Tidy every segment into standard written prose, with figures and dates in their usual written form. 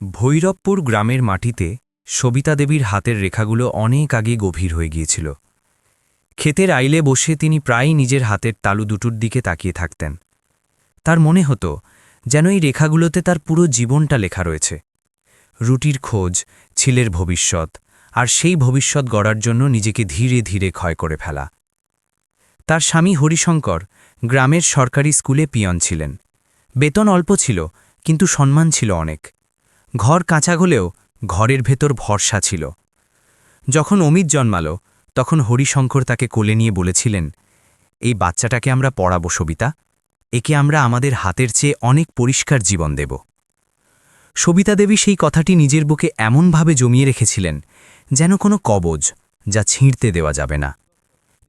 ভৈরবপুর গ্রামের মাটিতে সবিতা দেবীর হাতের রেখাগুলো অনেক আগে গভীর হয়ে গিয়েছিল। ক্ষেতের আইলে বসে তিনি প্রায়ই নিজের হাতের তালু দুটোর দিকে তাকিয়ে থাকতেন। তার মনে হতো যেন এই রেখাগুলোতে তার পুরো জীবনটা লেখা রয়েছে। রুটির খোঁজ, ছেলের ভবিষ্যৎ, আর সেই ভবিষ্যৎ গড়ার জন্য নিজেকে ধীরে ধীরে ক্ষয় করে ফেলা। তার স্বামী হরিশঙ্কর গ্রামের সরকারি স্কুলে পিয়ন ছিলেন। বেতন অল্প ছিল, কিন্তু সম্মান ছিল অনেক। ঘর কাঁচা হলেও ঘরের ভেতর ভরসা ছিল। যখন অমিত জন্মালো তখন হরিশঙ্কর তাকে কোলে নিয়ে বলেছিলেন, এই বাচ্চাটাকে আমরা পড়াবো সবিতা, একে আমরা আমাদের হাতের চেয়ে অনেক পরিষ্কার জীবন দেব। সবিতা দেবী সেই কথাটি নিজের বুকে এমনভাবে জমিয়ে রেখেছিলেন যেন কোনো কবজ, যা ছিঁড়তে দেওয়া যাবে না।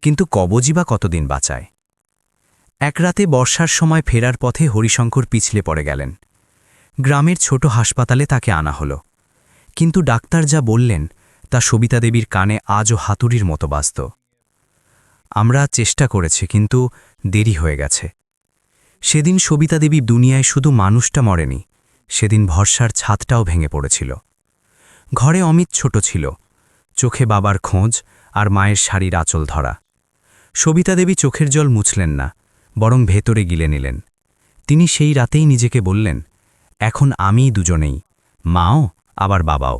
কিন্তু কবজই বা কতদিন বাঁচায়? এক রাতে বর্ষার সময় ফেরার পথে হরিশঙ্কর পিছলে পড়ে গেলেন। গ্রামের ছোট হাসপাতালে তাকে আনা হলো, কিন্তু ডাক্তার যা বললেন তা সবিতা দেবীর কানে আজও হাতুড়ির মতো বাজত। আমরা চেষ্টা করেছি, কিন্তু দেরি হয়ে গেছে। সেদিন সবিতা দেবী দুনিয়ায় শুধু মানুষটা মরেনি, সেদিন ভরসার ছাদটাও ভেঙে পড়েছিল। ঘরে অমিত ছোট ছিল, চোখে বাবার খোঁজ আর মায়ের শাড়ির আঁচল ধরা। সবিতা দেবী চোখের জল মুছলেন না, বরং ভেতরে গিলে নিলেন। তিনি সেই রাতেই নিজেকে বললেন, এখন আমিই দুজনেই, মাও আবার বাবাও।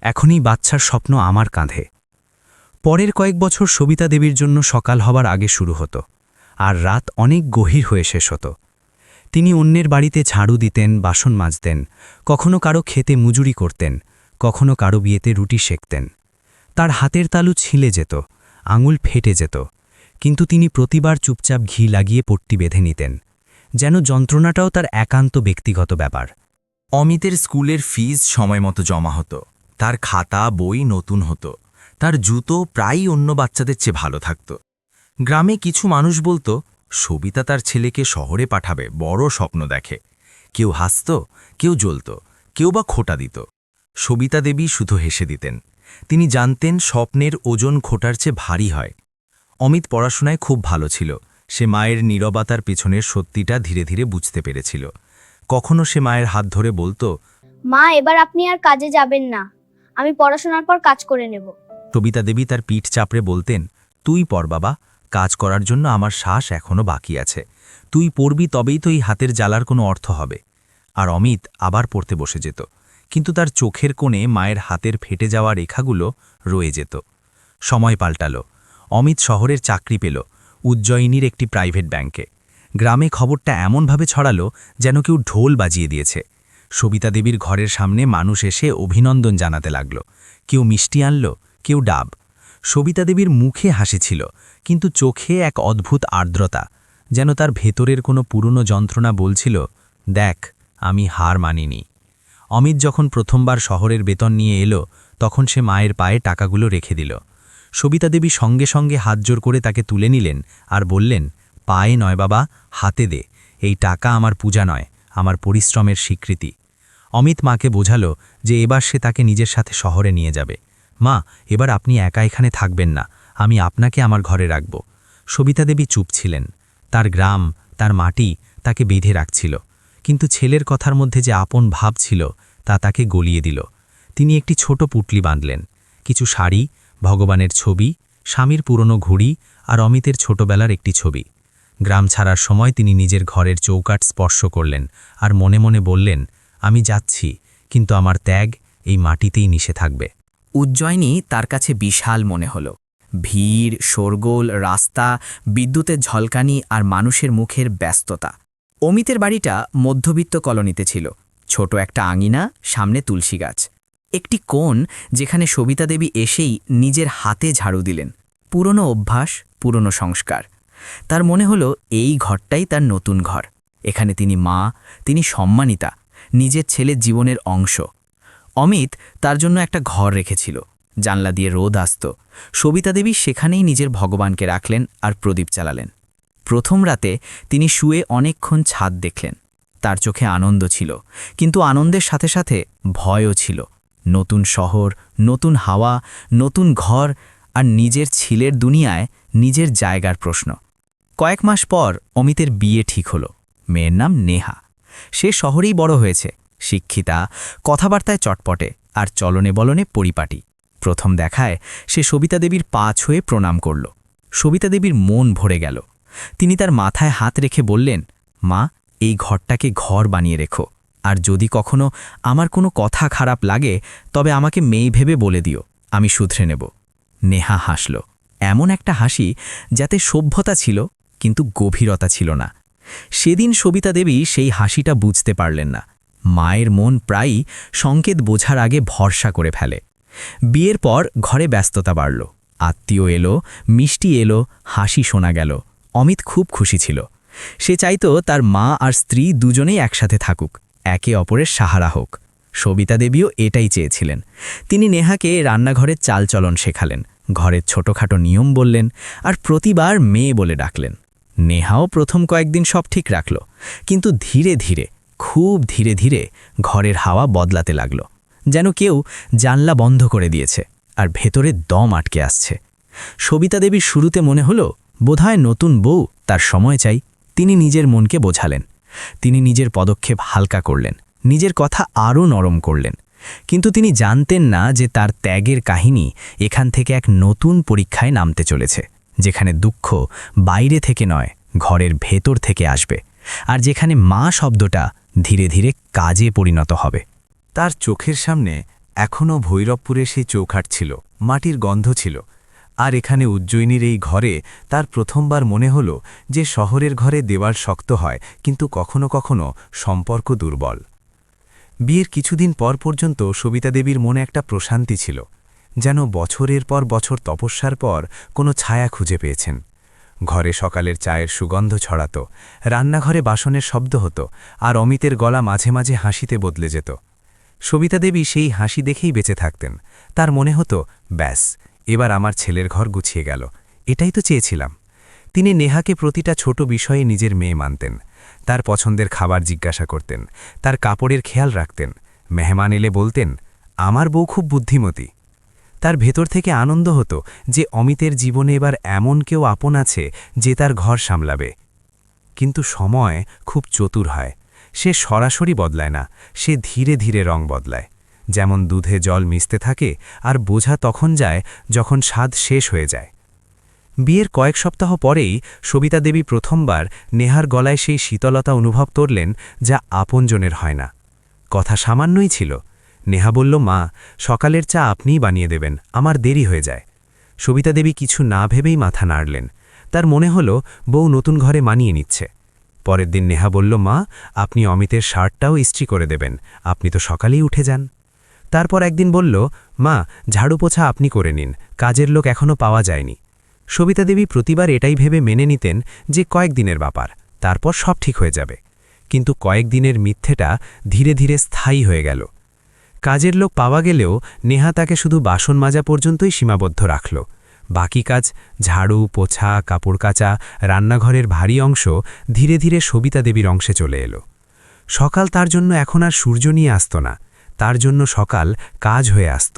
এখনই বাচ্চার স্বপ্ন আমার কাঁধে। পরের কয়েক বছর সবিতা দেবীর জন্য সকাল হবার আগে শুরু হতো, আর রাত অনেক গভীর হয়ে শেষ হতো। তিনি অন্যের বাড়িতে ঝাড়ু দিতেন, বাসন মাজতেন, কখনো কারো খেতে মজুরি করতেন, কখনো কারো বিয়েতে রুটি সেঁকতেন। তার হাতের তালু ছিলে যেত, আঙুল ফেটে যেত, কিন্তু তিনি প্রতিবার চুপচাপ ঘি লাগিয়ে পট্টি বেঁধে নিতেন, যেন যন্ত্রণাটাও তার একান্ত ব্যক্তিগত ব্যাপার। অমিতের স্কুলের ফিজ সময়মতো জমা হতো, তার খাতা বই নতুন হতো, তার জুতো প্রায়ই অন্য বাচ্চাদের চেয়ে ভালো থাকত। গ্রামে কিছু মানুষ বলতো, সবিতা তার ছেলেকে শহরে পাঠাবে, বড় স্বপ্ন দেখে। কেউ হাসত, কেউ জ্বলত, কেউ বা খোঁটা দিত। সবিতা দেবী শুধু হেসে দিতেন। তিনি জানতেন স্বপ্নের ওজন খোঁটার চেয়ে ভারী হয়। অমিত পড়াশোনায় খুব ভালো ছিল। সে মায়ের নীরবতার পেছনের সত্যিটা ধীরে ধীরে বুঝতে পেরেছিল। কখনো সে মায়ের হাত ধরে বলতো, মা, এবার আপনি আর কাজে যাবেন না, আমি পড়াশোনার পর কাজ করে নেব। সবিতা দেবী তার পিঠ চাপড়ে বলতেন, তুই পড় বাবা, কাজ করার জন্য আমার শ্বাস এখনো বাকি আছে। তুই পড়বি, তবেই তো এই হাতের জ্বালার কোনো অর্থ হবে। আর অমিত আবার পড়তে বসে যেত, কিন্তু তার চোখের কোণে মায়ের হাতের ফেটে যাওয়া রেখাগুলো রয়ে যেত। সময় পাল্টালো। অমিত শহরের চাকরি পেল, উজ্জয়িনীর একটি প্রাইভেট ব্যাংকে। গ্রামে খবরটা এমনভাবে ছড়ালো যেন কেউ ঢোল বাজিয়ে দিয়েছে। সবিতা দেবীর ঘরের সামনে মানুষ এসে অভিনন্দন জানাতে লাগল। কেউ মিষ্টি আনল, কেউ ডাব। সবিতা দেবীর মুখে হাসি ছিল, কিন্তু চোখে এক অদ্ভুত আর্দ্রতা, যেন তার ভেতরের কোনো পুরনো যন্ত্রণা বলছিল, দেখ, আমি হার মানিনি। অমিত যখন প্রথমবার শহরের বেতন নিয়ে এলো, তখন সে মায়ের পায়ে টাকাগুলো রেখে দিল। সবিতা দেবী সঙ্গে সঙ্গে হাতজোড় করে তাকে তুলে নিলেন আর বললেন, পায়ে নয় বাবা, হাতে দে। এই টাকা আমার পূজা নয়, আমার পরিশ্রমের স্বীকৃতি। অমিত মাকে বোঝালো যে এবার সে তাকে নিজের সাথে শহরে নিয়ে যাবে। মা, এবার আপনি একা এখানে থাকবেন না, আমি আপনাকে আমার ঘরে রাখব। সবিতা দেবী চুপ ছিলেন। তার গ্রাম, তার মাটি তাকে বেঁধে রাখছিল, কিন্তু ছেলের কথার মধ্যে যে আপন ভাব ছিল তা তাকে গলিয়ে দিল। তিনি একটি ছোট পুটলি বাঁধলেন, কিছু শাড়ি, ভগবানের ছবি, স্বামীর পুরনো ঘুড়ি আর অমিতের ছোটবেলার একটি ছবি। গ্রাম ছাড়ার সময় তিনি নিজের ঘরের চৌকাঠ স্পর্শ করলেন আর মনে মনে বললেন, আমি যাচ্ছি, কিন্তু আমার ত্যাগ এই মাটিতেই মিশে থাকবে। উজ্জয়িনী তার কাছে বিশাল মনে হল। ভিড়, শোরগোল, রাস্তা, বিদ্যুতের ঝলকানি আর মানুষের মুখের ব্যস্ততা। অমিতের বাড়িটা মধ্যবিত্ত কলোনিতে ছিল। ছোট একটা আঙিনা, সামনে তুলসী গাছ, একটি কোণ যেখানে সবিতা দেবী এসেই নিজের হাতে ঝাড়ু দিলেন। পুরনো অভ্যাস, পুরনো সংস্কার। তার মনে হলো এই ঘরটাই তার নতুন ঘর। এখানে তিনি মা, তিনি সম্মানিতা, নিজের ছেলের জীবনের অংশ। অমিত তার জন্য একটা ঘর রেখেছিল, জানলা দিয়ে রোদ আসত। সবিতা দেবী সেখানেই নিজের ভগবানকে রাখলেন আর প্রদীপ চালালেন। প্রথম রাতে তিনি শুয়ে অনেকক্ষণ ছাদ দেখলেন। তার চোখে আনন্দ ছিল, কিন্তু আনন্দের সাথে সাথে ভয়ও ছিল। নতুন শহর, নতুন হাওয়া, নতুন ঘর, আর নিজের ছেলের দুনিয়ায় নিজের জায়গার প্রশ্ন। কয়েক মাস পর অমিতের বিয়ে ঠিক হলো। মেয়ের নাম নেহা। সে শহরেই বড় হয়েছে, শিক্ষিতা, কথাবার্তায় চটপটে আর চলনে বলনে পরিপাটি। প্রথম দেখায় সে সবিতা দেবীর পা ছুঁয়ে প্রণাম করল। সবিতা দেবীর মন ভরে গেল। তিনি তার মাথায় হাত রেখে বললেন, মা, এই ঘরটাকে ঘর বানিয়ে রেখো, আর যদি কখনো আমার কোনো কথা খারাপ লাগে তবে আমাকে মেয়ে ভেবে বলে দিও, আমি শুধরে নেব। নেহা হাসল, এমন একটা হাসি যাতে সভ্যতা ছিল কিন্তু গভীরতা ছিল না। সেদিন সবিতা দেবী সেই হাসিটা বুঝতে পারলেন না। মায়ের মন প্রায়ই সংকেত বোঝার আগে ভরসা করে ফেলে। বিয়ের পর ঘরে ব্যস্ততা বাড়ল। আত্মীয় এলো, মিষ্টি এলো, হাসি শোনা গেল। অমিত খুব খুশি ছিল। সে চাইতো তার মা আর স্ত্রী দুজনেই একসাথে থাকুক, একে অপরের সাহারা হোক। সবিতা দেবীও এটাই চেয়েছিলেন। তিনি নেহাকে রান্নাঘরের চালচলন শেখালেন, ঘরের ছোটখাটো নিয়ম বললেন, আর প্রতিবার মেয়ে বলে ডাকলেন। নেহাও প্রথম কয়েকদিন সব ঠিক রাখল, কিন্তু ধীরে ধীরে, খুব ধীরে ধীরে ঘরের হাওয়া বদলাতে লাগল। যেন কেউ জানলা বন্ধ করে দিয়েছে আর ভেতরে দম আটকে আসছে। সবিতা দেবীর শুরুতে মনে হলো বোধহয় নতুন বউ, তার সময় চাই। তিনি নিজের মনকে বোঝালেন। তিনি নিজের পদক্ষেপ হালকা করলেন, নিজের কথা আরও নরম করলেন। কিন্তু তিনি জানতেন না যে তার ত্যাগের কাহিনী এখান থেকে এক নতুন পরীক্ষায় নামতে চলেছে, যেখানে দুঃখ বাইরে থেকে নয়, ঘরের ভেতর থেকে আসবে, আর যেখানে মা শব্দটা ধীরে ধীরে কাজে পরিণত হবে। তার চোখের সামনে এখনও ভৈরবপুরে সেই চৌখাট ছিল, মাটির গন্ধ ছিল। আর এখানে উজ্জয়িনীর এই ঘরে তার প্রথমবার মনে হল যে শহরের ঘরে দেওয়াল শক্ত হয়, কিন্তু কখনো কখনো সম্পর্ক দুর্বল। বিয়ের কিছুদিন পর পর্যন্ত সবিতা দেবীর মনে একটা প্রশান্তি ছিল, যেন বছরের পর বছর তপস্যার পর কোনো ছায়া খুঁজে পেয়েছেন। ঘরে সকালের চায়ের সুগন্ধ ছড়াত, রান্নাঘরে বাসনের শব্দ হতো, আর অমিতের গলা মাঝে মাঝে হাসিতে বদলে যেত। সবিতা দেবী সেই হাসি দেখেই বেঁচে থাকতেন। তার মনে হতো, ব্যাস, এবার আমার ছেলের ঘর গুছিয়ে গেল, এটাই তো চেয়েছিলাম। তিনি নেহাকে প্রতিটা ছোট বিষয়ে নিজের মেয়ে মানতেন। তার পছন্দের খাবার জিজ্ঞাসা করতেন, তার কাপড়ের খেয়াল রাখতেন। মেহমান এলে বলতেন, আমার বউ খুব বুদ্ধিমতী। তার ভেতর থেকে আনন্দ হতো যে অমিতের জীবনে এবার এমন কেউ আপন আছে যে তার ঘর সামলাবে। কিন্তু সময় খুব চতুর হয়। সে সরাসরি বদলায় না, সে ধীরে ধীরে রং বদলায়। যেমন দুধে জল মিশতে থাকে, আর বোঝা তখন যায় যখন স্বাদ শেষ হয়ে যায়। বিয়ের কয়েক সপ্তাহ পরেই সবিতা দেবী প্রথমবার নেহার গলায় সেই শীতলতা অনুভব করলেন, যা আপনজনের হয় না। কথা সামান্যই ছিল। নেহা বলল, মা, সকালের চা আপনিই বানিয়ে দেবেন, আমার দেরি হয়ে যায়। সবিতা দেবী কিছু না ভেবেই মাথা নাড়লেন। তার মনে হল বউ নতুন ঘরে মানিয়ে নিচ্ছে। পরের দিন নেহা বলল, মা, আপনি অমিতের শার্টটাও ইস্ত্রি করে দেবেন, আপনি তো সকালেই উঠে যান। তারপর একদিন বলল, মা, ঝাড়ু পোছা আপনি করে নিন, কাজের লোক এখনও পাওয়া যায়নি। সবিতা দেবী প্রতিবার এটাই ভেবে মেনে নিতেন যে কয়েকদিনের ব্যাপার, তারপর সব ঠিক হয়ে যাবে। কিন্তু কয়েকদিনের মিথ্যেটা ধীরে ধীরে স্থায়ী হয়ে গেল। কাজের লোক পাওয়া গেলেও নেহা তাকে শুধু বাসন মাজা পর্যন্তই সীমাবদ্ধ রাখল। বাকি কাজ, ঝাড়ু, পোছা, কাপড় কাচা, রান্নাঘরের ভারী অংশ ধীরে ধীরে সবিতা দেবীর অংশে চলে এলো। সকাল তার জন্য এখন আর সূর্য নিয়ে আসত না, তার জন্য সকাল কাজ হয়ে আসত।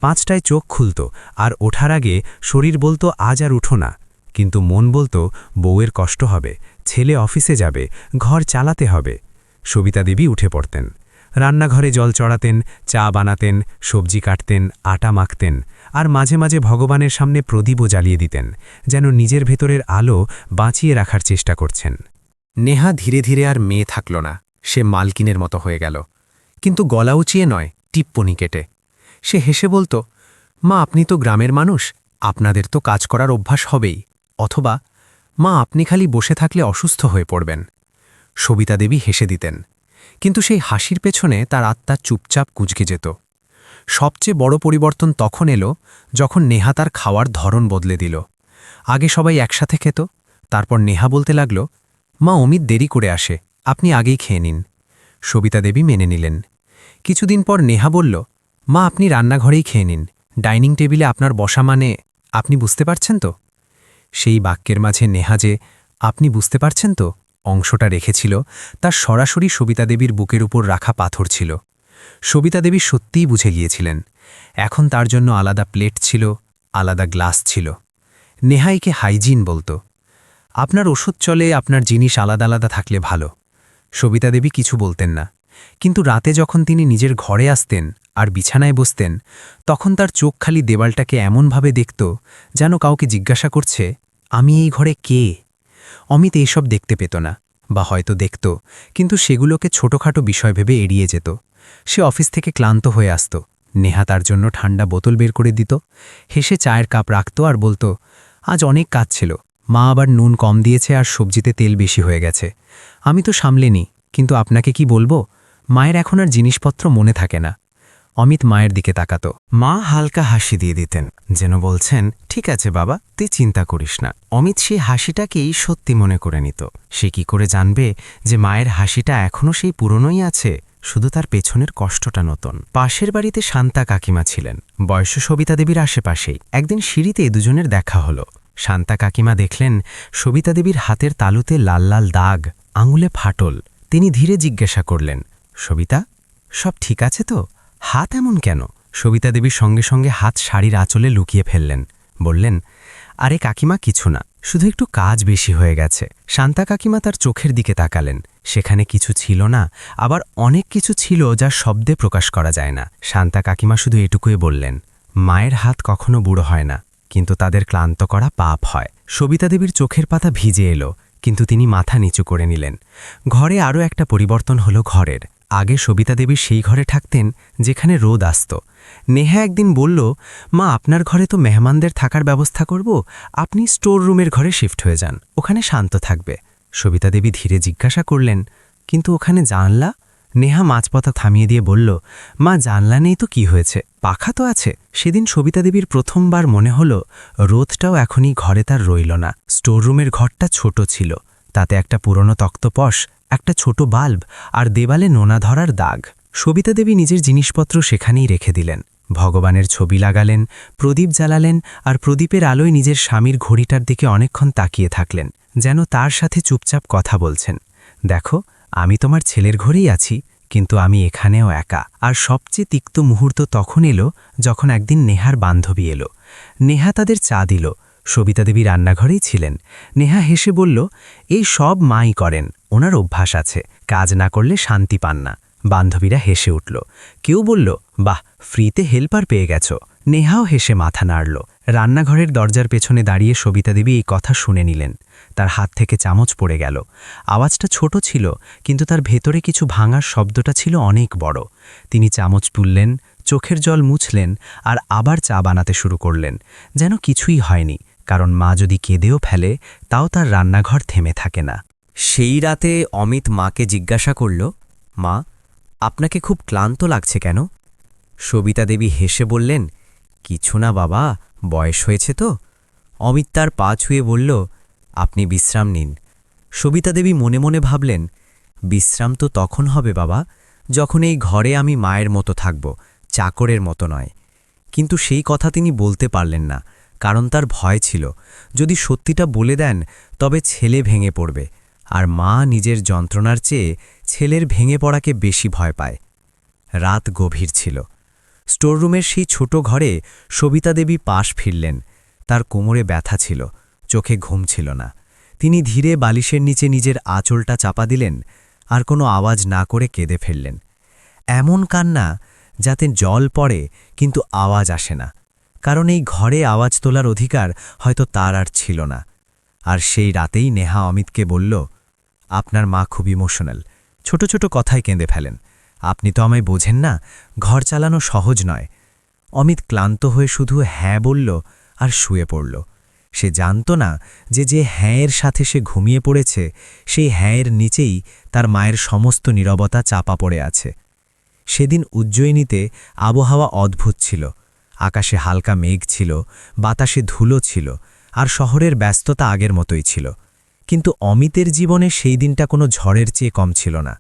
5টায় চোখ খুলত, আর ওঠার আগে শরীর বলতো, আজ আর উঠো না। কিন্তু মন বলতো, বউয়ের কষ্ট হবে, ছেলে অফিসে যাবে, ঘর চালাতে হবে। সবিতা দেবী উঠে পড়তেন, রান্নাঘরে জল চড়াতেন, চা বানাতেন, সবজি কাটতেন, আটা মাখতেন, আর মাঝে মাঝে ভগবানের সামনে প্রদীপও জ্বালিয়ে দিতেন, যেন নিজের ভেতরের আলো বাঁচিয়ে রাখার চেষ্টা করছেন। নেহা ধীরে ধীরে আর মেয়ে থাকল না, সে মালকিনের মতো হয়ে গেল। কিন্তু গলা উঁচিয়ে নয়, টিপ্পনি কেটে। সে হেসে বলতো, মা, আপনি তো গ্রামের মানুষ, আপনাদের তো কাজ করার অভ্যাস হবেই। অথবা, মা, আপনি খালি বসে থাকলে অসুস্থ হয়ে পড়বেন। সবিতা দেবী হেসে দিতেন, কিন্তু সেই হাসির পেছনে তার আত্মা চুপচাপ কুঁচকে যেত। সবচেয়ে বড় পরিবর্তন তখন এলো যখন নেহা তার খাওয়ার ধরন বদলে দিল। আগে সবাই একসাথে খেত, তারপর নেহা বলতে লাগল, মা, অমিত দেরি করে আসে, আপনি আগেই খেয়ে নিন। সবিতা দেবী মেনে নিলেন। কিছুদিন পর নেহা বলল, মা, আপনি রান্নাঘরেই খেয়ে নিন, ডাইনিং টেবিলে আপনার বসা মানে, আপনি বুঝতে পারছেন তো? সেই বাক্যের মাঝে নেহা যে আপনি বুঝতে পারছেন তো অংশটা রেখেছিল, তার সরাসরি সবিতা দেবীর বুকের উপর রাখা পাথর ছিল। সবিতা দেবী সত্যিই বুঝে গিয়েছিলেন। এখন তার জন্য আলাদা প্লেট ছিল, আলাদা গ্লাস ছিল। নেহাইকে হাইজিন বলতো, আপনার ওষুধ চলে, আপনার জিনিস আলাদা আলাদা থাকলে ভালো। সবিতা দেবী কিছু বলতেন না, কিন্তু রাতে যখন তিনি নিজের ঘরে আসতেন আর বিছানায় বসতেন তখন তার চোখ খালি দেওয়ালটাকে এমনভাবে দেখত যেন কাউকে জিজ্ঞাসা করছে, আমি এই ঘরে কে? অমিত এইসব দেখতে পেত না, বা হয়তো দেখত, কিন্তু সেগুলোকে ছোটখাটো বিষয় ভেবে এড়িয়ে যেত। সে অফিস থেকে ক্লান্ত হয়ে আসত, নেহা তার জন্য ঠান্ডা বোতল বের করে দিত, হেসে চায়ের কাপ রাখত আর বলতো, আজ অনেক কাজ ছিল, মা আবার নুন কম দিয়েছে আর সবজিতে তেল বেশি হয়ে গেছে। আমি তো সামলেনি, কিন্তু আপনাকে কি বলবো, মায়ের এখন আর জিনিসপত্র মনে থাকে না। অমিত মায়ের দিকে তাকাত। মা হালকা হাসি দিয়ে দিতেন, যেন বলছেন, ঠিক আছে বাবা, তুই চিন্তা করিস না। অমিত সেই হাসিটাকেই সত্যি মনে করে নিত। সে কি করে জানবে যে মায়ের হাসিটা এখনও সেই পুরনোই আছে, শুধু তার পেছনের কষ্টটা নতুন। পাশের বাড়িতে শান্তা কাকিমা ছিলেন, বয়স সবিতা দেবীর আশেপাশেই। একদিন সিঁড়িতে দুজনের দেখা হলো। শান্তা কাকিমা দেখলেন সবিতা দেবীর হাতের তালুতে লাল লাল দাগ, আঙুলে ফাটল। তিনি ধীরে জিজ্ঞাসা করলেন, সবিতা, সব ঠিক আছে তো? হাত এমন কেন? সবিতা দেবীর সঙ্গে সঙ্গে হাত শাড়ির আঁচলে লুকিয়ে ফেললেন, বললেন, আরে কাকিমা, কিছু না, শুধু একটু কাজ বেশি হয়ে গেছে। শান্তা কাকিমা তার চোখের দিকে তাকালেন। সেখানে কিছু ছিল না, আবার অনেক কিছু ছিল যা শব্দে প্রকাশ করা যায় না। শান্তা কাকিমা শুধু এটুকুই বললেন, মায়ের হাত কখনো বুড়ো হয় না, কিন্তু তাদের ক্লান্ত করা পাপ হয়। সবিতা দেবীর চোখের পাতা ভিজে এলো, কিন্তু তিনি মাথা নিচু করে নিলেন। ঘরে আরও একটা পরিবর্তন হলো ঘরের। আগে সবিতা দেবী সেই ঘরে থাকতেন যেখানে রোদ আসত। নেহা একদিন বলল, মা, আপনার ঘরে তো মেহমানদের থাকার ব্যবস্থা করব, আপনি স্টোর রুমের ঘরে শিফট হয়ে যান, ওখানে শান্ত থাকবে। সবিতা দেবী ধীরে জিজ্ঞাসা করলেন, কিন্তু ওখানে জানলা? নেহা মাঝপথা থামিয়ে দিয়ে বলল, মা, জানলা নেই তো কি হয়েছে, পাখা তো আছে। সেদিন সবিতা দেবীর প্রথমবার মনে হল রোদটাও এখনই ঘরে তার রইল না। স্টোররুমের ঘরটা ছোট ছিল, তাতে একটা পুরনো তক্তপোষ, একটা ছোট বাল্ব আর দেওয়ালে নোনা ধরার দাগ। সবিতা দেবী নিজের জিনিসপত্র সেখানেই রেখে দিলেন। ভগবানের ছবি লাগালেন, প্রদীপ জ্বালালেন আর প্রদীপের আলোয় নিজের স্বামীর ঘড়িটার দিকে অনেকক্ষণ তাকিয়ে থাকলেন, যেন তার সাথে চুপচাপ কথা বলছেন। দেখো, আমি তোমার ছেলের ঘরেই আছি, কিন্তু আমি এখানেও একা। আর সবচেয়ে তিক্ত মুহূর্ত তখন এলো যখন একদিন নেহার বান্ধবী এলো। নেহা তাদের চা দিল। সবিতা দেবী রান্নাঘরেই ছিলেন। নেহা হেসে বলল, এই সব মাই করেন, ওনার অভ্যাস আছে, কাজ না করলে শান্তি পান না। বান্ধবীরা হেসে উঠল। কেউ বলল, বাহ, ফ্রিতে হেল্পার পেয়ে গেছ। নেহাও হেসে মাথা নাড়ল। রান্নাঘরের দরজার পেছনে দাঁড়িয়ে সবিতা দেবী এই কথা শুনে নিলেন। তার হাত থেকে চামচ পড়ে গেল। আওয়াজটা ছোট ছিল, কিন্তু তার ভেতরে কিছু ভাঙার শব্দটা ছিল অনেক বড়। তিনি চামচ তুললেন, চোখের জল মুছলেন আর আবার চা বানাতে শুরু করলেন, যেন কিছুই হয়নি, কারণ মা যদি কেঁদেও ফেলে তাও তার রান্নাঘর থেমে থাকে না। সেই রাতে অমিত মাকে জিজ্ঞাসা করল, মা, আপনাকে খুব ক্লান্ত লাগছে কেন? সবিতা দেবী হেসে বললেন, কিছু না বাবা, বয়স হয়েছে তো। অমিত তার পা ছুঁয়ে বলল, আপনি বিশ্রাম নিন। সবিতা দেবী মনে মনে ভাবলেন, বিশ্রাম তো তখন হবে বাবা, যখন এই ঘরে আমি মায়ের মতো থাকব, চাকরের মতো নয়। কিন্তু সেই কথা তিনি বলতে পারলেন না, কারণ তার ভয় ছিল, যদি সত্যিটা বলে দেন তবে ছেলে ভেঙে পড়বে, আর মা নিজের যন্ত্রণার চেয়ে ছেলের ভেঙে পড়াকে বেশি ভয় পায়। রাত গভীর ছিল। স্টোররুমের সেই ছোট ঘরে সবিতা দেবী পাশ ফিরলেন। তার কোমরে ব্যথা ছিল, চোখে ঘুম ছিল না। তিনি ধীরে বালিশের নিচে নিজের আঁচলটা চাপা দিলেন আর কোনো আওয়াজ না করে কেঁদে ফেললেন। এমন কান্না যাতে জল পড়ে কিন্তু আওয়াজ আসে না, কারণ এই ঘরে আওয়াজ তোলার অধিকার হয়তো তার আর ছিল না। আর সেই রাতেই নেহা অমিতকে বলল, আপনার মা খুব ইমোশনাল, ছোট ছোট কথায় কেঁদে ফেলেন, আপনি তো আমায় বোঝেন না, ঘর চালানো সহজ নয়। অমিত ক্লান্ত হয়ে শুধু হ্যাঁ বলল আর শুয়ে পড়ল। সে জানত না যে হ্যাঁয়ের সাথে সে ঘুমিয়ে পড়েছে, সেই হ্যাঁয়ের নিচেই তার মায়ের সমস্ত নীরবতা চাপা পড়ে আছে। সেদিন উজ্জয়িনীতে আবহাওয়া অদ্ভুত ছিল। আকাশে হালকা মেঘ ছিল, বাতাসে ধুলো ছিল, আর শহরের ব্যস্ততা আগের মতোই ছিল। কিন্তু অমিতের জীবনে সেই দিনটা কোনো ঝড়ের চেয়ে কম ছিল না।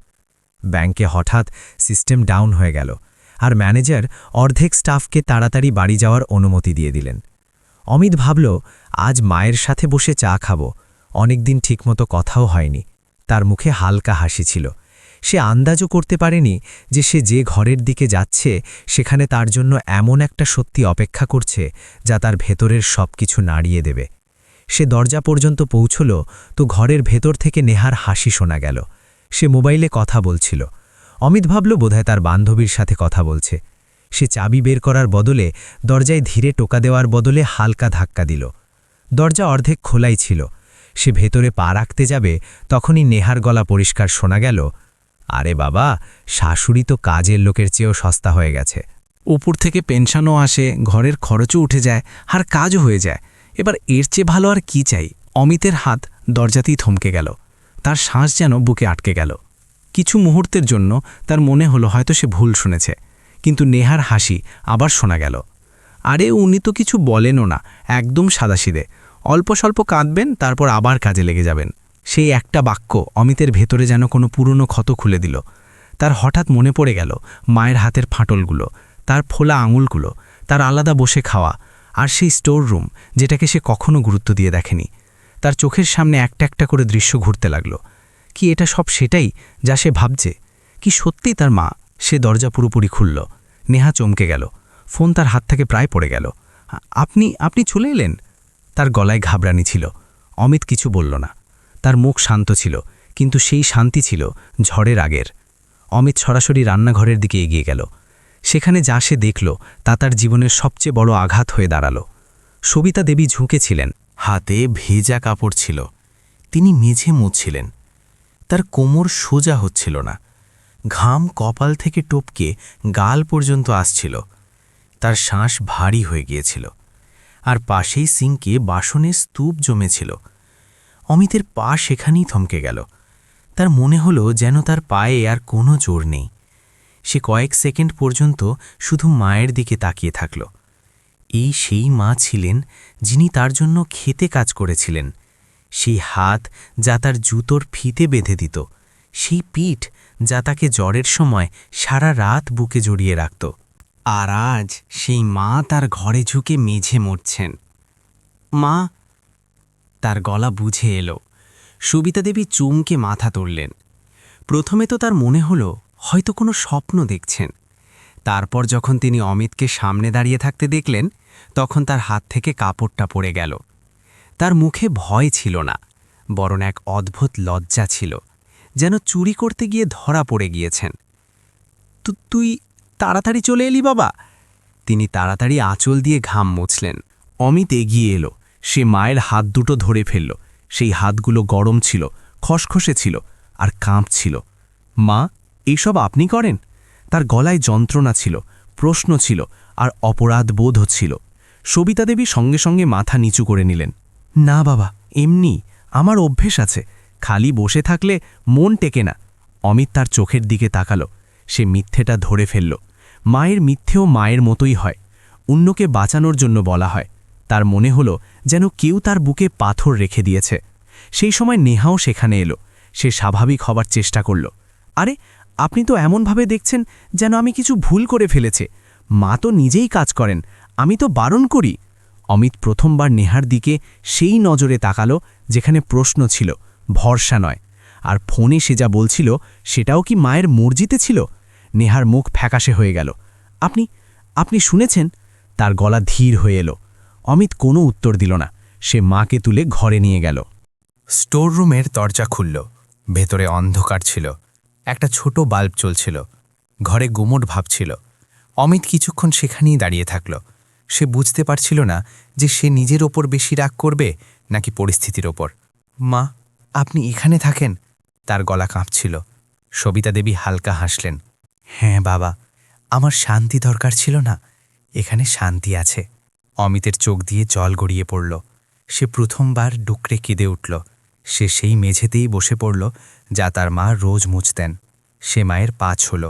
ব্যাংকে হঠাৎ সিস্টেম ডাউন হয়ে গেল, আর ম্যানেজার অর্ধেক স্টাফকে তাড়াতাড়ি বাড়ি যাওয়ার অনুমতি দিয়ে দিলেন। অমিত ভাবল, আজ মায়ের সাথে বসে চা খাব, অনেকদিন ঠিকমতো কথাও হয়নি। তার মুখে হালকা হাসি ছিল। সে আন্দাজও করতে পারেনি যে সে যে ঘরের দিকে যাচ্ছে সেখানে তার জন্য এমন একটা সত্যি অপেক্ষা করছে যা তার ভেতরের সব কিছু নাড়িয়ে দেবে। সে দরজা পর্যন্ত পৌঁছল তো ঘরের ভেতর থেকে নেহার হাসি শোনা গেল। সে মোবাইলে কথা বলছিল। অমিত ভাবল বোধহয় তার বান্ধবীর সাথে কথা বলছে। সে চাবি বের করার বদলে দরজায় ধীরে টোকা দেওয়ার বদলে হালকা ধাক্কা দিল। দরজা অর্ধেক খোলাই ছিল। সে ভেতরে পা রাখতে যাবে, তখনই নেহার গলা পরিষ্কার শোনা গেল, আরে বাবা, শাশুড়ি তো কাজের লোকের চেয়েও সস্তা হয়ে গেছে। উপর থেকে পেনশনও আসে, ঘরের খরচও উঠে যায়, আর কাজও হয়ে যায়। এবার এর চেয়ে ভালো আর কি চাই? অমিতের হাত দরজাতেই থমকে গেল। তার শ্বাস যেন বুকে আটকে গেল। কিছু মুহূর্তের জন্য তার মনে হলো হয়তো সে ভুল শুনেছে, কিন্তু নেহার হাসি আবার শোনা গেল। আরে উনি তো কিছু বলেনও না, একদম সাদাসিদে। অল্প স্বল্প কাঁদবেন, তারপর আবার কাজে লেগে যাবেন। সেই একটা বাক্য অমিতের ভেতরে যেন কোনো পুরনো ক্ষত খুলে দিল। তার হঠাৎ মনে পড়ে গেল মায়ের হাতের ফাটলগুলো, তার ফোলা আঙুলগুলো, তার আলাদা বসে খাওয়া, আর সেই স্টোর রুম যেটাকে সে কখনো গুরুত্ব দিয়ে দেখেনি। তার চোখের সামনে একটা একটা করে দৃশ্য ঘুরতে লাগল। কি এটা সব সেটাই যা সে ভাবছে? কি সত্যিই তার মা? সে দরজা পুরোপুরি খুলল। নেহা চমকে গেল। ফোন তার হাত থেকে প্রায় পড়ে গেল। আপনি চলে এলেন? তার গলায় ঘাবড়ানি ছিল। অমিত কিছু বলল না। তার মুখ শান্ত ছিল, কিন্তু সেই শান্তি ছিল ঝড়ের আগের। অমিত সরাসরি রান্নাঘরের দিকে এগিয়ে গেল। সেখানে যা সে দেখল তা তার জীবনের সবচেয়ে বড় আঘাত হয়ে দাঁড়াল। সবিতা দেবী ঝুঁকেছিলেন, হাতে ভেজা কাপড় ছিল। তিনি মেঝে মুছছিলেন। তার কোমর সোজা হচ্ছিল না। ঘাম কপাল থেকে টপকে গাল পর্যন্ত আসছিল। তার শ্বাস ভারী হয়ে গিয়েছিল। আর পাশেই সিঙ্কে বাসনের স্তূপ জমেছিল। অমিতের পা সেখানেই থমকে গেল। তার মনে হলো যেন তার পায়ে আর কোনো জোর নেই। সে কয়েক সেকেন্ড পর্যন্ত শুধু মায়ের দিকে তাকিয়ে থাকল। এই সেই মা ছিলেন যিনি তার জন্য খেতে কাজ করেছিলেন। সেই হাত যা তার জুতোর ফিতে বেঁধে দিত। সেই পিঠ যা তাকে জ্বরের সময় সারা রাত বুকে জড়িয়ে রাখত। আর আজ সেই মা তার ঘরে ঝুঁকে মেঝে মরছেন। মা! তার গলা বুঝে এলো। সবিতা দেবী চুমকে মাথা তুললেন। প্রথমে তো তার মনে হলো হয়তো কোনো স্বপ্ন দেখছেন। তারপর যখন তিনি অমিতকে সামনে দাঁড়িয়ে থাকতে দেখলেন, তখন তার হাত থেকে কাপড়টা পড়ে গেল। তার মুখে ভয় ছিল না, বরং এক অদ্ভুত লজ্জা ছিল, যেন চুরি করতে গিয়ে ধরা পড়ে গিয়েছেন। তুই তাড়াতাড়ি চলে এলি বাবা? তিনি তাড়াতাড়ি আঁচল দিয়ে ঘাম মুছলেন। অমিত এগিয়ে এলো। সে মায়ের হাত দুটো ধরে ফেলল। সেই হাতগুলো গরম ছিল, খসখসে ছিল, আর কাঁপছিল। মা, এইসব আপনি করেন? তার গলায় যন্ত্রণা ছিল, প্রশ্ন ছিল, আর অপরাধ বোধ হচ্ছিল। সবিতা দেবী সঙ্গে সঙ্গে মাথা নিচু করে নিলেন। না বাবা, এমনি, আমার অভ্যেস আছে। খালি বসে থাকলে মন টেকে না। অমিত তার চোখের দিকে তাকালো। সে মিথ্যেটা ধরে ফেলল। মায়ের মিথ্যেও মায়ের মতোই হয়। অন্যকে বাঁচানোর জন্য বলা হয়। তার মনে হলো যেন কেউ তার বুকে পাথর রেখে দিয়েছে। সেই সময় নেহাও সেখানে এলো। সে স্বাভাবিক হবার চেষ্টা করল। আরে, আপনি তো এমনভাবে দেখছেন যেন আমি কিছু ভুল করে ফেলেছে। মা তো নিজেই কাজ করেন, আমি তো বারণ করি। অমিত প্রথমবার নেহার দিকে সেই নজরে তাকালো যেখানে প্রশ্ন ছিল, ভরসা নয়। আর ফোনে সে যা বলছিল সেটাও কি মায়ের মর্জিতে ছিল? নেহার মুখ ফ্যাকাশে হয়ে গেল। আপনি শুনেছেন? তার গলা ধীর হয়ে এলো। অমিত কোনো উত্তর দিল না। সে মাকে তুলে ঘরে নিয়ে গেল। স্টোর রুমের দরজা খুলল। ভেতরে অন্ধকার ছিল। একটা ছোট বাল্ব চলছিল। ঘরে গুমোট ভাব ছিল। অমিত কিছুক্ষণ সেখানেই দাঁড়িয়ে থাকল। সে বুঝতে পারছিল না যে সে নিজের ওপর বেশি রাগ করবে নাকি পরিস্থিতির ওপর। মা, আপনি এখানে থাকেন? তার গলা কাঁপছিল। সবিতা দেবী হালকা হাসলেন। হ্যাঁ বাবা, আমার শান্তি দরকার ছিল না, এখানে শান্তি আছে। অমিতের চোখ দিয়ে জল গড়িয়ে পড়ল। সে প্রথমবার ডুকরে কেঁদে উঠল। সে সেই মেঝেতেই বসে পড়ল যা তার মা রোজ মুছতেন। সে মায়ের পা ছুঁল।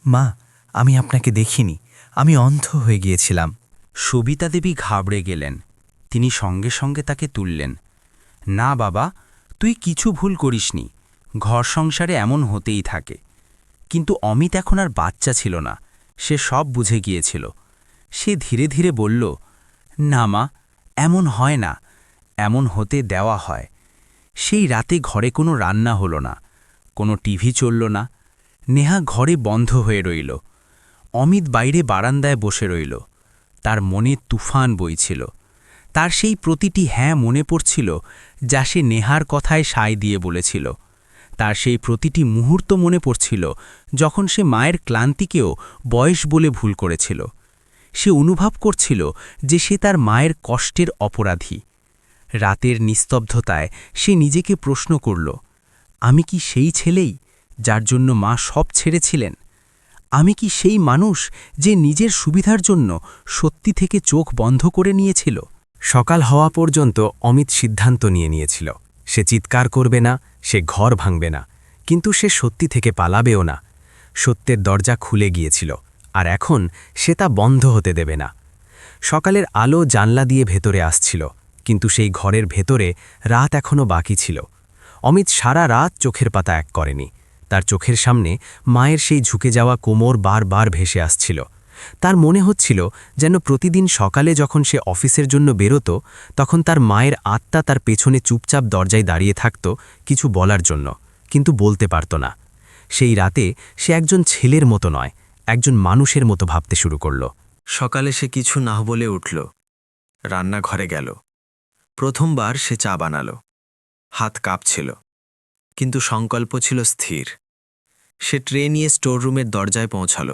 মা, আমি আপনাকে দেখিনি, আমি অন্ধ হয়ে গিয়েছিলাম। সবিতা দেবী ঘাবড়ে গেলেন। তিনি সঙ্গে সঙ্গে তাকে তুললেন। না বাবা, তুই কিছু ভুল করিসনি। ঘর সংসারে এমন হতেই থাকে। কিন্তু অমিত এখন আর বাচ্চা ছিল না। সে সব বুঝে গিয়েছিল। সে ধীরে ধীরে বলল, না মা, এমন হয় না, এমন হতে দেওয়া হয়। সেই রাতে ঘরে কোনো রান্না হলো না, কোনো টিভি চলল না। নেহা ঘরে বন্ধ হয়ে রইল। অমিত বাইরে বারান্দায় বসে রইল। তার মনে তুফান বইছিল। তার সেই প্রতিটি হ্যাঁ মনে পড়ছিল যা সে নেহার কথায় সায় দিয়ে বলেছিল। তার সেই প্রতিটি মুহূর্ত মনে পড়ছিল যখন সে মায়ের ক্লান্তিকেও বয়স বলে ভুল করেছিল। সে অনুভব করছিল যে সে তার মায়ের কষ্টের অপরাধী। রাতের নিস্তব্ধতায় সে নিজেকে প্রশ্ন করল, আমি কি সেই ছেলেই যার জন্য মা সব ছেড়েছিলেন? আমি কি সেই মানুষ যে নিজের সুবিধার জন্য সত্যি থেকে চোখ বন্ধ করে নিয়েছিল? সকাল হওয়া পর্যন্ত অমিত সিদ্ধান্ত নিয়েছিল সে চিৎকার করবে না, সে ঘর ভাঙবে না, কিন্তু সে সত্যি থেকে পালাবেও না। সত্যের দরজা খুলে গিয়েছিল, আর এখন সে তা বন্ধ হতে দেবে না। সকালের আলো জানলা দিয়ে ভেতরে আসছিল, কিন্তু সেই ঘরের ভেতরে রাত এখনও বাকি ছিল। অমিত সারা রাত চোখের পাতা এক করেনি। তার চোখের সামনে মায়ের সেই ঝুঁকে যাওয়া কোমর বারবার ভেসে আসছিল। তার মনে হচ্ছিল যেন প্রতিদিন সকালে যখন সে অফিসের জন্য বেরোত, তখন তার মায়ের আত্মা তার পেছনে চুপচাপ দরজায় দাঁড়িয়ে থাকত কিছু বলার জন্য, কিন্তু বলতে পারত না। সেই রাতে সে একজন ছেলের মতো নয়, একজন মানুষের মতো ভাবতে শুরু করল। সকালে সে কিছু না বলে উঠল, রান্নাঘরে গেল। প্রথমবার সে চা বানালো। হাত কাঁপছিল, কিন্তু সংকল্প ছিল স্থির। সে ট্রে নিয়ে স্টোররুমের দরজায় পৌঁছাল।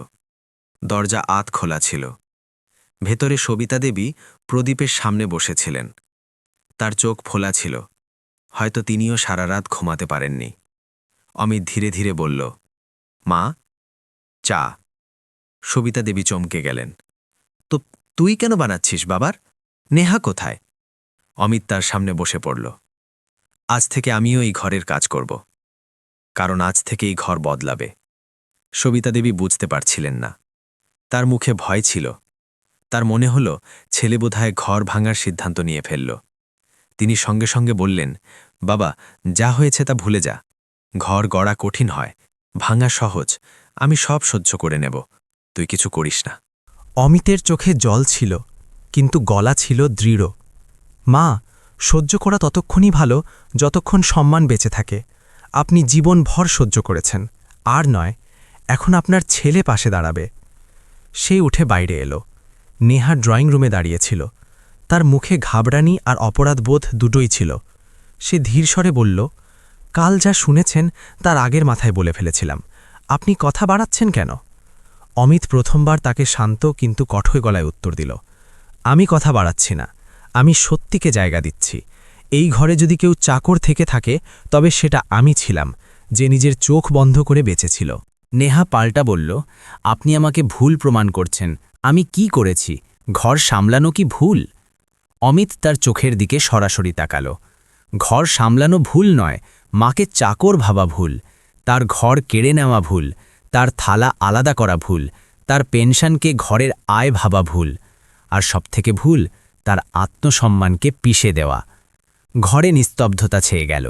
দরজা আধ খোলা ছিল। ভেতরে সবিতা দেবী প্রদীপের সামনে বসেছিলেন। তার চোখ ফোলা ছিল, হয়তো তিনিও সারা রাত ঘুমাতে পারেননি। অমিত ধীরে ধীরে বলল, মা, চা। সবিতা দেবী চমকে গেলেন। তো তুই কেন বানাচ্ছিস বাবার? নেহা কোথায়? অমিত তার সামনে বসে পড়ল। আজ থেকে আমিও এই ঘরের কাজ করব, কারণ আজ থেকে এই ঘর বদলাবে। সবিতা দেবী বুঝতে পারছিলেন না। তার মুখে ভয় ছিল। তার মনে হল ছেলে বোধহয় ঘর ভাঙার সিদ্ধান্ত নিয়ে ফেলল। তিনি সঙ্গে সঙ্গে বললেন, বাবা, যা হয়েছে তা ভুলে যা। ঘর গড়া কঠিন হয়, ভাঙা সহজ। আমি সব সহ্য করে নেব, তুই কিছু করিস না। অমিতের চোখে জল ছিল, কিন্তু গলা ছিল দৃঢ়। মা, সহ্য করা ততক্ষণই ভালো যতক্ষণ সম্মান বেঁচে থাকে। আপনি জীবনভর সহ্য করেছেন, আর নয়, এখন আপনার ছেলে পাশে দাঁড়াবে। সে উঠে বাইরে এলো। নেহা ড্রয়িং রুমে দাঁড়িয়েছিল। তার মুখে ঘাবড়ানি আর অপরাধবোধ দুটোই ছিল। সে ধীরস্বরে বলল, কাল যা শুনেছেন তার আগের মাথায় বলে ফেলেছিলাম। আপনি কথা বাড়াচ্ছেন কেন? অমিত প্রথমবার তাকে শান্ত কিন্তু কঠোর গলায় উত্তর দিল, আমি কথা বাড়াচ্ছি না, আমি সত্যিকে জায়গা দিচ্ছি। এই ঘরে যদি কেউ চাকর থেকে থাকে, তবে সেটা আমি ছিলাম, যে নিজের চোখ বন্ধ করে বেঁচেছিল। নেহা পাল্টা বলল, আপনি আমাকে ভুল প্রমাণ করছেন। আমি কি করেছি? ঘর সামলানো কি ভুল? অমিত তার চোখের দিকে সরাসরি তাকাল। ঘর সামলানো ভুল নয়, মাকে চাকর ভাবা ভুল। তার ঘর কেড়ে নেওয়া ভুল, তার থালা আলাদা করা ভুল, তার পেনশনকে ঘরের আয় ভাবা ভুল, আর সবথেকে ভুল তার আত্মসম্মানকে পিষে দেওয়া। ঘরে নিস্তব্ধতা ছেয়ে গেল।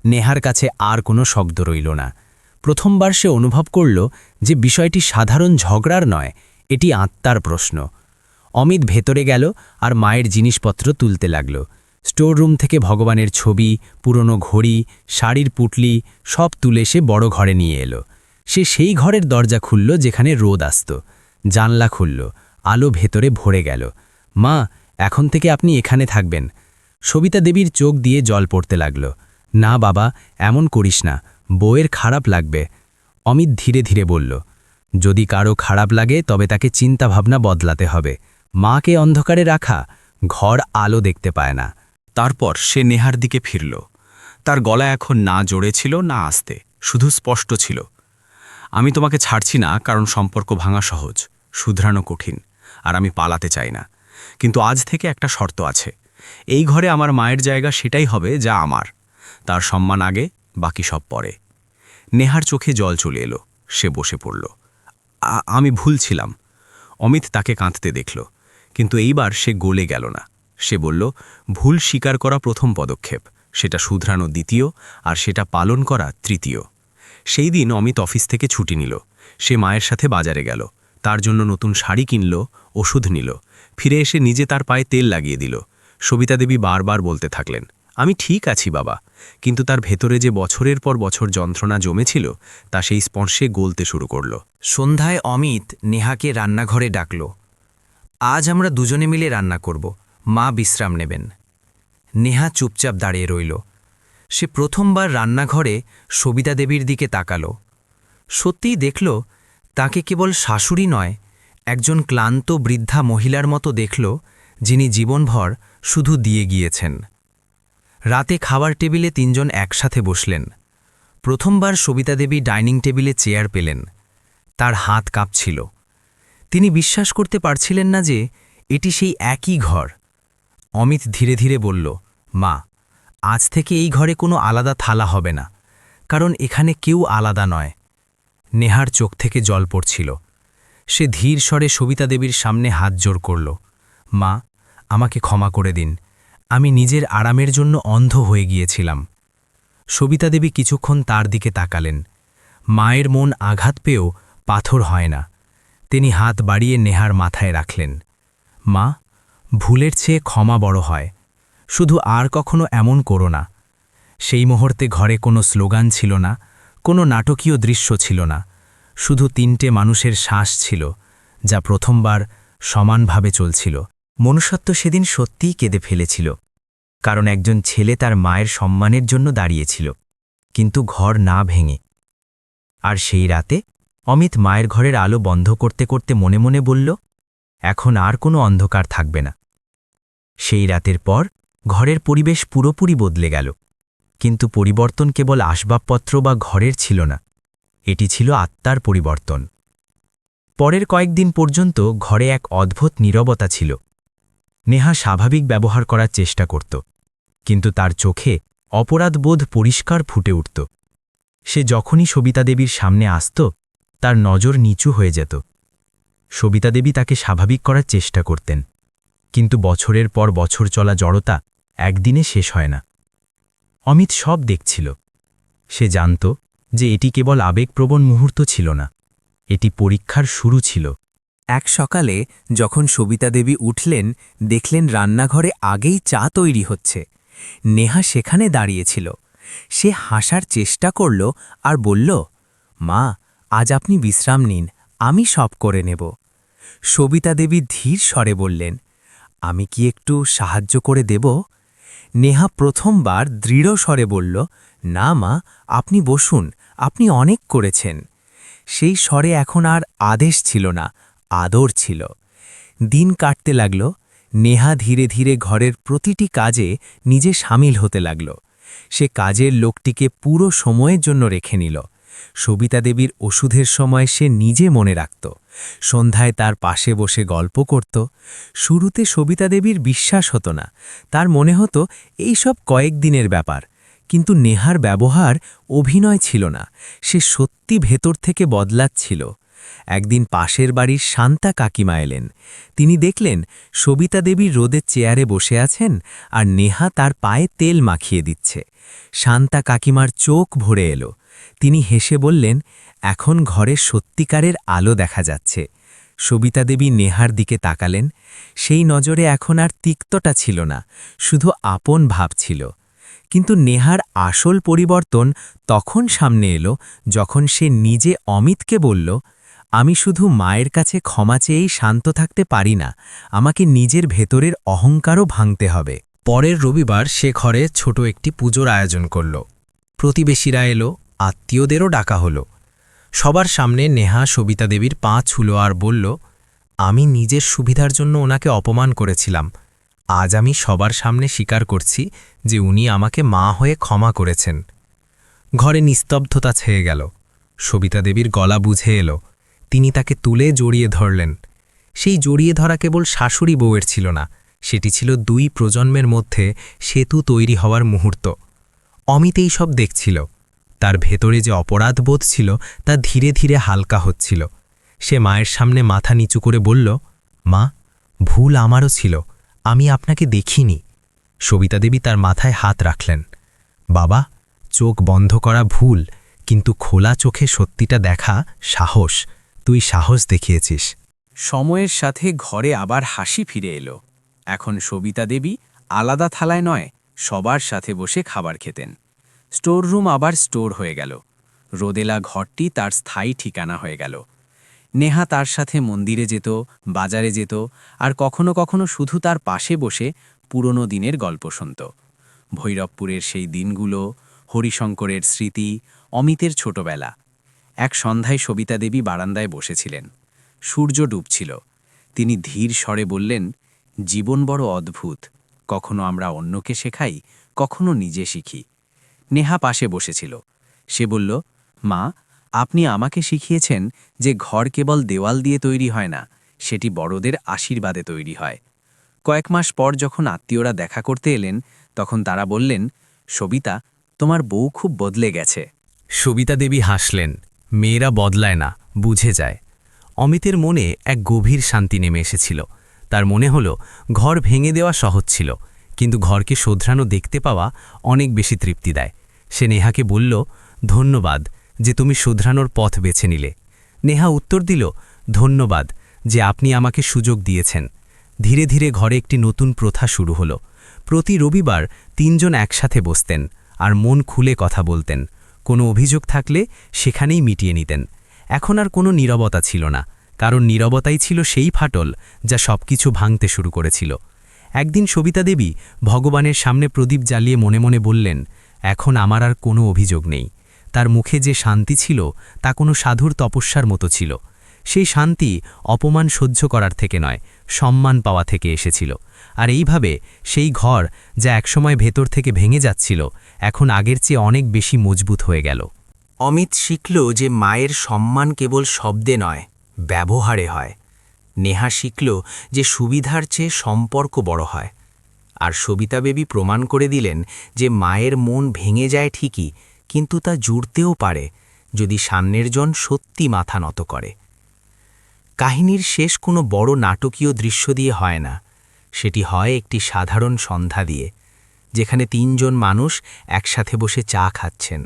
নেহার কাছে আর কোনো শব্দ রইল না। প্রথমবার সে অনুভব করল যে বিষয়টি সাধারণ ঝগড়ার নয়, এটি আত্মার প্রশ্ন। অমিত ভেতরে গেল আর মায়ের জিনিসপত্র তুলতে লাগল। স্টোররুম থেকে ভগবানের ছবি, পুরনো ঘড়ি, শাড়ির পুটলি সব তুলে সে বড় ঘরে নিয়ে এলো। সে সেই ঘরের দরজা খুলল যেখানে রোদ আসত। জানলা খুলল, আলো ভেতরে ভরে গেল। মা, এখন থেকে আপনি এখানে থাকবেন। সবিতা দেবীর চোখ দিয়ে জল পড়তে লাগল। না বাবা, এমন করিস না, বউয়ের খারাপ লাগবে। অমিত ধীরে ধীরে বলল, যদি কারো খারাপ লাগে তবে তাকে চিন্তাভাবনা বদলাতে হবে। মাকে অন্ধকারে রাখা, ঘর আলো দেখতে পায় না। তারপর সে নেহার দিকে ফিরল। তার গলা এখন না জোরে ছিল না আস্তে, শুধু স্পষ্ট ছিল। আমি তোমাকে ছাড়ছি না, কারণ সম্পর্ক ভাঙা সহজ, শুধরানো কঠিন, আর আমি পালাতে চাই না। কিন্তু আজ থেকে একটা শর্ত আছে। এই ঘরে আমার মায়ের জায়গা সেটাই হবে যা আমার। তার সম্মান আগে, বাকি সব পরে। নেহার চোখে জল চলে এলো। সে বসে পড়ল। আমি ভুল ছিলাম। অমিত তাকে কাঁদতে দেখল, কিন্তু এইবার সে গলে গেল না। সে বলল, ভুল স্বীকার করা প্রথম পদক্ষেপ, সেটা শুধরানো দ্বিতীয়, আর সেটা পালন করা তৃতীয়। সেই দিন অমিত অফিস থেকে ছুটি নিল। সে মায়ের সাথে বাজারে গেল, তার জন্য নতুন শাড়ি কিনল, ওষুধ নিল। ফিরে এসে নিজে তার পায়ে তেল লাগিয়ে দিল। সবিতা দেবী বারবার বলতে থাকলেন, আমি ঠিক আছি বাবা, কিন্তু তার ভেতরে যে বছরের পর বছর যন্ত্রণা জমেছিল তা সেই স্পর্শে গলতে শুরু করল। সন্ধ্যায় অমিত নেহাকে রান্নাঘরে ডাকল। আজ আমরা দুজনে মিলে রান্না করব, মা বিশ্রাম নেবেন। নেহা চুপচাপ দাঁড়িয়ে রইল। সে প্রথমবার রান্নাঘরে সবিতা দেবীর দিকে তাকালো। সত্যিই দেখল তাকে কেবল শাশুড়ি নয়, একজন ক্লান্ত বৃদ্ধা মহিলার মতো দেখল, যিনি জীবনভর শুধু দিয়ে গিয়েছেন। রাতে খাবার টেবিলে তিনজন একসাথে বসলেন। প্রথমবার সবিতা দেবী ডাইনিং টেবিলে চেয়ার পেলেন। তার হাত কাঁপছিল। তিনি বিশ্বাস করতে পারছিলেন না যে এটি সেই একই ঘর। অমিত ধীরে ধীরে বলল, মা, আজ থেকে এই ঘরে কোনো আলাদা থালা হবে না, কারণ এখানে কেউ আলাদা নয়। নেহার চোখ থেকে জল পড়ছিল। সে ধীর স্বরে সবিতা দেবীর সামনে হাত জোড় করল। মা, আমাকে ক্ষমা করে দিন, আমি নিজের আরামের জন্য অন্ধ হয়ে গিয়েছিলাম। সবিতা দেবী কিছুক্ষণ তার দিকে তাকালেন। মায়ের মন আঘাত পেয়েও পাথর হয় না। তিনি হাত বাড়িয়ে নেহার মাথায় রাখলেন। মা, ভুলের চেয়ে ক্ষমা বড় হয়, শুধু আর কখনো এমন করো না। সেই মুহূর্তে ঘরে কোনো স্লোগান ছিল না, কোনো নাটকীয় দৃশ্য ছিল না, শুধু তিনটে মানুষের শ্বাস ছিল, যা প্রথমবার সমানভাবে চলছিল। মনুষ্যত্ব সেদিন সত্যিই কেঁদে ফেলেছিল, কারণ একজন ছেলে তার মায়ের সম্মানের জন্য দাঁড়িয়েছিল, কিন্তু ঘর না ভেঙে। আর সেই রাতে অমিত মায়ের ঘরের আলো বন্ধ করতে করতে মনে মনে বলল, এখন আর কোনো অন্ধকার থাকবে না। সেই রাতের পর ঘরের পরিবেশ পুরোপুরি বদলে গেল, কিন্তু পরিবর্তন কেবল আসবাবপত্র বা ঘরের ছিল না, এটি ছিল আত্মার পরিবর্তন। পরের কয়েকদিন পর্যন্ত ঘরে এক অদ্ভুত নীরবতা ছিল। নেহা স্বাভাবিক ব্যবহার করার চেষ্টা করত, কিন্তু তার চোখে অপরাধবোধ পরিষ্কার ফুটে উঠত। সে যখনই সবিতা দেবীর সামনে আসত, তার নজর নিচু হয়ে যেত। সবিতা দেবী তাকে স্বাভাবিক করার চেষ্টা করতেন, কিন্তু বছরের পর বছর চলা জড়তা একদিনে শেষ হয় না। অমিত সব দেখছিল। সে জানত যে এটি কেবল আবেগপ্রবণ মুহূর্ত ছিল না, এটি পরীক্ষার শুরু ছিল। এক সকালে যখন সবিতা দেবী উঠলেন, দেখলেন রান্নাঘরে আগেই চা তৈরি হচ্ছে। নেহা সেখানে দাঁড়িয়েছিল। সে হাসার চেষ্টা করল আর বলল, মা, আজ আপনি বিশ্রাম নিন, আমি সব করে নেব। সবিতা দেবী ধীর স্বরে বললেন, আমি কি একটু সাহায্য করে দেব? নেহা প্রথমবার দৃঢ় স্বরে বলল, না মা, আপনি বসুন, আপনি অনেক করেছেন। সেই স্বরে এখন আর আদেশ ছিল না, আদর ছিল। দিন কাটতে লাগল। নেহা ধীরে ধীরে ঘরের প্রতিটি কাজে নিজে সামিল হতে লাগল। সে কাজের লোকটিকে পুরো সময়ের জন্য রেখে নিল। সবিতা দেবীর ওষুধের সময় সে নিজে মনে রাখত। সন্ধ্যায় তার পাশে বসে গল্প করত। শুরুতে সবিতা দেবীর বিশ্বাস হতো না, তার মনে হতো এই সব কয়েকদিনের ব্যাপার। কিন্তু নেহার ব্যবহার অভিনয় ছিল না, সে সত্যি ভেতর থেকে বদলাচ্ছিল। একদিন পাশের বাড়ির শান্তা কাকিমা এলেন। তিনি দেখলেন সবিতা দেবী রোদের চেয়ারে বসে আছেন আর নেহা তার পায়ে তেল মাখিয়ে দিচ্ছে। শান্তা কাকিমার চোখ ভরে এলো। তিনি হেসে বললেন, এখন ঘরে সত্যিকারের আলো দেখা যাচ্ছে। সবিতা দেবী নেহার দিকে তাকালেন। সেই নজরে এখন আর তিক্ততা ছিল না, শুধু আপন ভাব ছিল। কিন্তু নেহার আসল পরিবর্তন তখন সামনে এলো যখন সে নিজে অমিতকে বলল, আমি শুধু মায়ের কাছে ক্ষমা চেয়েই শান্ত থাকতে পারি না, আমাকে নিজের ভেতরের অহংকারও ভাঙতে হবে। পরের রবিবার সে ঘরে ছোট একটি পুজোর আয়োজন করল। প্রতিবেশীরা এলো, আত্মীয়দেরও ডাকা হলো। সবার সামনে নেহা সবিতা দেবীর পা ছুলো আর বলল, আমি নিজের সুবিধার জন্য ওনাকে অপমান করেছিলাম। আজ আমি সবার সামনে স্বীকার করছি যে উনি আমাকে মা হয়ে ক্ষমা করেছেন। ঘরে নিস্তব্ধতা ছেয়ে গেল। সবিতা দেবীর গলা বুঝে এলো। তিনি তাকে তুলে জড়িয়ে ধরলেন। সেই জড়িয়ে ধরা কেবল শাশুড়ি বউয়ের ছিল না, সেটি ছিল দুই প্রজন্মের মধ্যে সেতু তৈরি হওয়ার মুহূর্ত। অমিত এই সব দেখছিল। তার ভেতরে যে অপরাধবোধ ছিল তা ধীরে ধীরে হালকা হচ্ছিল। সে মায়ের সামনে মাথা নিচু করে বলল, মা, ভুল আমারও ছিল, আমি আপনাকে দেখিনি। সবিতা দেবী তার মাথায় হাত রাখলেন। বাবা, চোখ বন্ধ করা ভুল, কিন্তু খোলা চোখে সত্যিটা দেখা সাহস। তুই সাহস দেখিয়েছিস। সময়ের সাথে ঘরে আবার হাসি ফিরে এলো। এখন সবিতা দেবী আলাদা থালায় নয়, সবার সাথে বসে খাবার খেতেন। স্টোর রুম আবার স্টোর হয়ে গেল। রোদেলা ঘরটি তার স্থায়ী ঠিকানা হয়ে গেল। নেহা তার সাথে মন্দিরে যেত, বাজারে যেত, আর কখনো কখনো শুধু তার পাশে বসে পুরনো দিনের গল্প শুনত। ভৈরবপুরের সেই দিনগুলো, হরিশঙ্করের স্মৃতি, অমিতের ছোটবেলা। এক সন্ধ্যায় সবিতা দেবী বারান্দায় বসেছিলেন। সূর্য ডুবছিল। তিনি ধীর স্বরে বললেন, জীবন বড় অদ্ভুত, কখনো আমরা অন্যকে শেখাই, কখনো নিজে শিখি। নেহা পাশে বসেছিল। সে বলল, মা, আপনি আমাকে শিখিয়েছেন যে ঘর কেবল দেওয়াল দিয়ে তৈরি হয় না, সেটি বড়দের আশীর্বাদে তৈরি হয়। কয়েক মাস পর যখন আত্মীয়রা দেখা করতে এলেন, তখন তারা বললেন, সবিতা, তোমার বউ খুব বদলে গেছে। সবিতা দেবী হাসলেন। মেয়েরা বদলায় না, বুঝে যায়। অমিতের মনে এক গভীর শান্তি নেমে এসেছিল। তার মনে হলো ঘর ভেঙে দেওয়া সহজ ছিল, কিন্তু ঘরকে শোধরানো দেখতে পাওয়া অনেক বেশি তৃপ্তি দেয়। সে নেহাকে বলল, ধন্যবাদ যে তুমি শোধরানোর পথ বেছে নিলে। নেহা উত্তর দিল, ধন্যবাদ যে আপনি আমাকে সুযোগ দিয়েছেন। ধীরে ধীরে ঘরে একটি নতুন প্রথা শুরু হলো। প্রতি রবিবার 3 জন একসাথে বসতেন আর মন খুলে কথা বলতেন। কোনো অভিযোগ থাকলে সেখানেই মিটিয়ে নিতেন। এখন আর কোনো নীরবতা ছিল না, কারণ নীরবতাই ছিল সেই ফাটল যা সবকিছু ভাঙতে শুরু করেছিল। একদিন সবিতা দেবী ভগবানের সামনে প্রদীপ জ্বালিয়ে মনে মনে বললেন, এখন আমার আর কোনো অভিযোগ নেই। তার মুখে যে শান্তি ছিল তা কোনো সাধুর তপস্যার মতো ছিল। সেই শান্তি অপমান সহ্য করার থেকে নয়, সম্মান পাওয়া থেকে এসেছিল। আর এইভাবে সেই ঘর, যা একসময় ভেতর থেকে ভেঙে যাচ্ছিল, এখন আগের চেয়ে অনেক বেশি মজবুত হয়ে গেল। অমিত শিখল যে মায়ের সম্মান কেবল শব্দে নয়, ব্যবহারে হয়। নেহা শিখল যে সুবিধার চেয়ে সম্পর্ক বড় হয়। আর সবিতা দেবী প্রমাণ করে দিলেন যে মায়ের মন ভেঙে যায় ঠিকই, কিন্তু তা জুড়তেও পারে যদি সামনের জন সত্যি মাথা নত করে। কাহিনীর শেষ কোনো বড় নাটকীয় দৃশ্য দিয়ে হয় না, সেটি হয় একটি সাধারণ সন্ধ্যা দিয়ে, যেখানে 3 জন মানুষ একসাথে বসে চা খাচ্ছেন।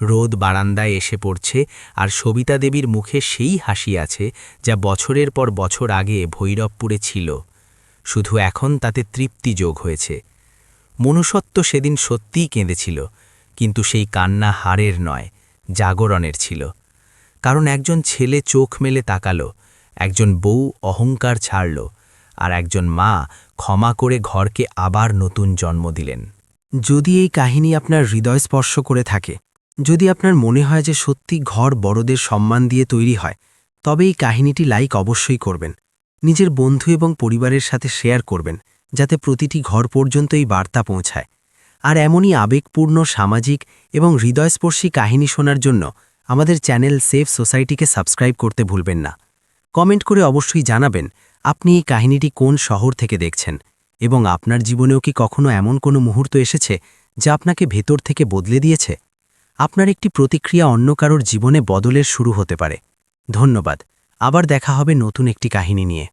রোদ বারান্দায় এসে পড়ছে আর সবিতা দেবীর মুখে সেই হাসি আছে যা বছরের পর বছর আগে ভৈরবপুরে ছিল, শুধু এখন তাতে তৃপ্তি যোগ হয়েছে। মনুষ্যত্ব সেদিন সত্যিই কেঁদেছিল, কিন্তু সেই কান্না হারের নয়, জাগরণের ছিল। কারণ একজন ছেলে চোখ মেলে তাকালো, একজন বউ অহংকার ছাড়ল, আর একজন মা ক্ষমা করে ঘরকে আবার নতুন জন্ম দিলেন। যদি এই কাহিনী আপনার হৃদয় স্পর্শ করে থাকে, যদি আপনার মনে হয় যে সত্যি ঘর বড়দের সম্মান দিয়ে তৈরি হয়, তবে এই কাহিনীটি লাইক অবশ্যই করবেন। নিজের বন্ধু এবং পরিবারের সাথে শেয়ার করবেন, যাতে প্রতিটি ঘর পর্যন্ত এই বার্তা পৌঁছায়। আর এমনই আবেগপূর্ণ, সামাজিক এবং হৃদয়স্পর্শী কাহিনী শোনার জন্য আমাদের চ্যানেল সেভ সোসাইটিকে সাবস্ক্রাইব করতে ভুলবেন না। কমেন্ট করে অবশ্যই জানাবেন আপনি এই কাহিনীটি কোন শহর থেকে দেখছেন, এবং আপনার জীবনেও কি কখনো এমন কোনো মুহূর্ত এসেছে যা আপনাকে ভেতর থেকে বদলে দিয়েছে। আপনার একটি প্রতিক্রিয়া অন্য কারোর জীবনে বদলের শুরু হতে পারে। ধন্যবাদ। আবার দেখা হবে নতুন একটি কাহিনী নিয়ে।